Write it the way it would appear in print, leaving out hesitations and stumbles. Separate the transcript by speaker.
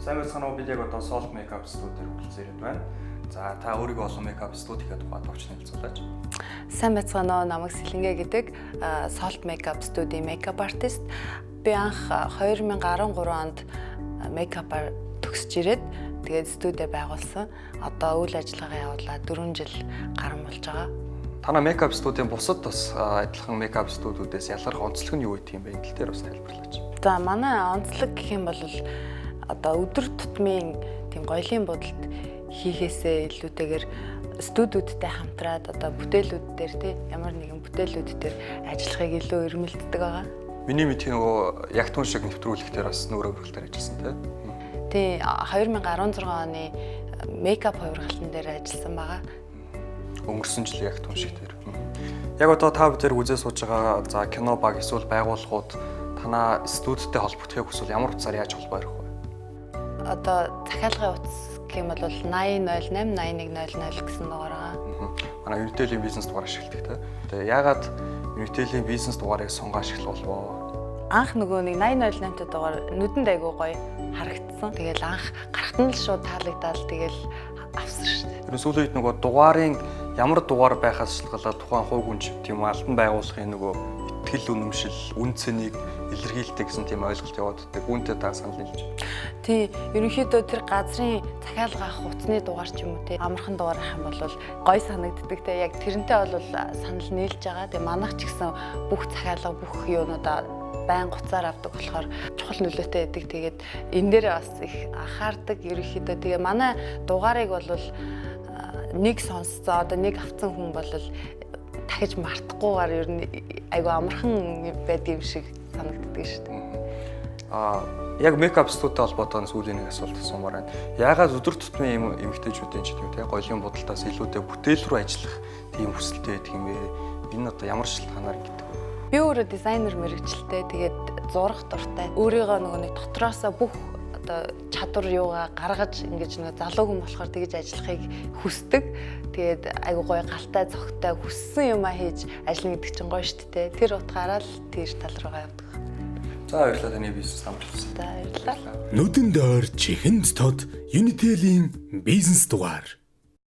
Speaker 1: Сайн байцгаана уу, бид яг одоо Salt Makeup студиэр хүрэлцээд байна. За та өөрийгөө олон makeup студийнхаа тухайд товч нэлцүүлээч.
Speaker 2: Сайн байцгаана уу, намайг Сэлэнгэ гэдэг Salt Makeup студийн makeup artist. Би анх 2013 онд makeup-аар төгсөж ирээд тэгээд студио байгуулсан. Одоо үйл ажиллагаа явуулаад 4 жил гарсан болж байгаа.
Speaker 1: Танай makeup студийн бусад бас адилхан makeup студиудаас ялгарх онцлог нь юу гэх юм бэ? Энэ тал дээр бас тайлбарлаач.
Speaker 2: За манай онцлог гэх юм бол одоо өдөр тутмын тийм гоёлын бодолд хийхээсээ илүүтэйгээр студиудтай хамтраад одоо бүтээлүүд дээр тий ямар нэгэн бүтээлүүд дээр ажиллахыг илүү эрмэлддэг байгаа.
Speaker 1: Миний мэдхийн нөгөө яг түн шиг нэвтрүүлэгтэр бас нүүр хөврөлтөөр ажилласан
Speaker 2: тий. 2016 оны makeup хувиргалтын дээр ажилласан байгаа.
Speaker 1: Өнгөрсөн жил яг түн шиг дээр. Яг одоо та бүдээр үзээ сууж байгаа за кино баг эсвэл байгууллагууд танаа студидтэй холбогдохыг хүсвэл ямар утсаар яаж холбоо ярих вэ?
Speaker 2: Одоо захиалгын утас гэх юм бол 8008 8100 гэсэн дугаар байгаа.
Speaker 1: Манай Unitel-ийн бизнес дугаар ашигладаг те. Тэгээ яагаад Unitel-ийн бизнес дугаарыг сонгоо ашиглах болов?
Speaker 2: Анх нөгөө нэг 8008 дугаар нүдэнд айгуу гоё харагдсан. Тэгэл анх гарахтан л шууд таалагдаад тэгэл авсан шүү дээ.
Speaker 1: Тэр сүүлийн үед нөгөө дугаарын ямар дугаар байхаас шалтгаалаад тухайн хувь хүн тийм албан байгууллагын нөгөө итгэл үнэмшил, үн цэнийг илэрхийлдэг гэсэн тийм ойлголт яваад байдаг. Үүнтэй та санал нийлж.
Speaker 2: Тий, ерөнхийдөө тэр газрын захиалга авах утасны дугаар ч юм уу тий амархан дугаар ах юм бол гоё санагддаг те. Яг тэрнтэй бол санал нийлж байгаа. Тэгээ манайх ч гэсэн бүх захиалга бүх юунуудаа байн гуцаар авдаг болохоор чухал нөлөөтэй байдаг. Тэгээд энэ дээр бас их анхаардаг ерөнхийдөө. Тэгээ манай дугаарыг бол нэг сонсцоо одоо нэг авсан хүн бол дахиж мартахгүйгээр ер нь айгу амархан байдаг юм шиг санагддаг шүү дээ.
Speaker 1: Яг makeup студитэй холбоотой сүүлийн нэг асуулт асуумаар байна. Яагаад өдөр тутмын эмэгтэйчүүдийн ч юм те гоёлын бодолтоос илүүтэй бүтээл рүү ажиллах тийм хүсэлтэй байдаг юм бэ? Энэ одоо ямар шалтгаанаар ингэдэг вэ?
Speaker 2: Би өөрөө дизайнер мэргэжилтэй. Тэгээд зурах дуртай. Өөрийгөө нөгөө нэг дотроосоо бүх одоо чадвар юугаа гаргаж ингэж нэг залуу хүн болохоор тэгж ажиллахыг хүсдэг. Тэгээд айгу гоё галтай зөгтэй хүссэн юмаа хийж ажиллана гэдэг чинь гоё шүү дээ. Тэр утгаараа л тэр тал руугаа явдаг.
Speaker 1: За баярлалаа таны бизнес амжилт.
Speaker 2: За баярлалаа.
Speaker 3: Нүдэнд ойр чихэнд тод Unitel-ийн бизнес дугаар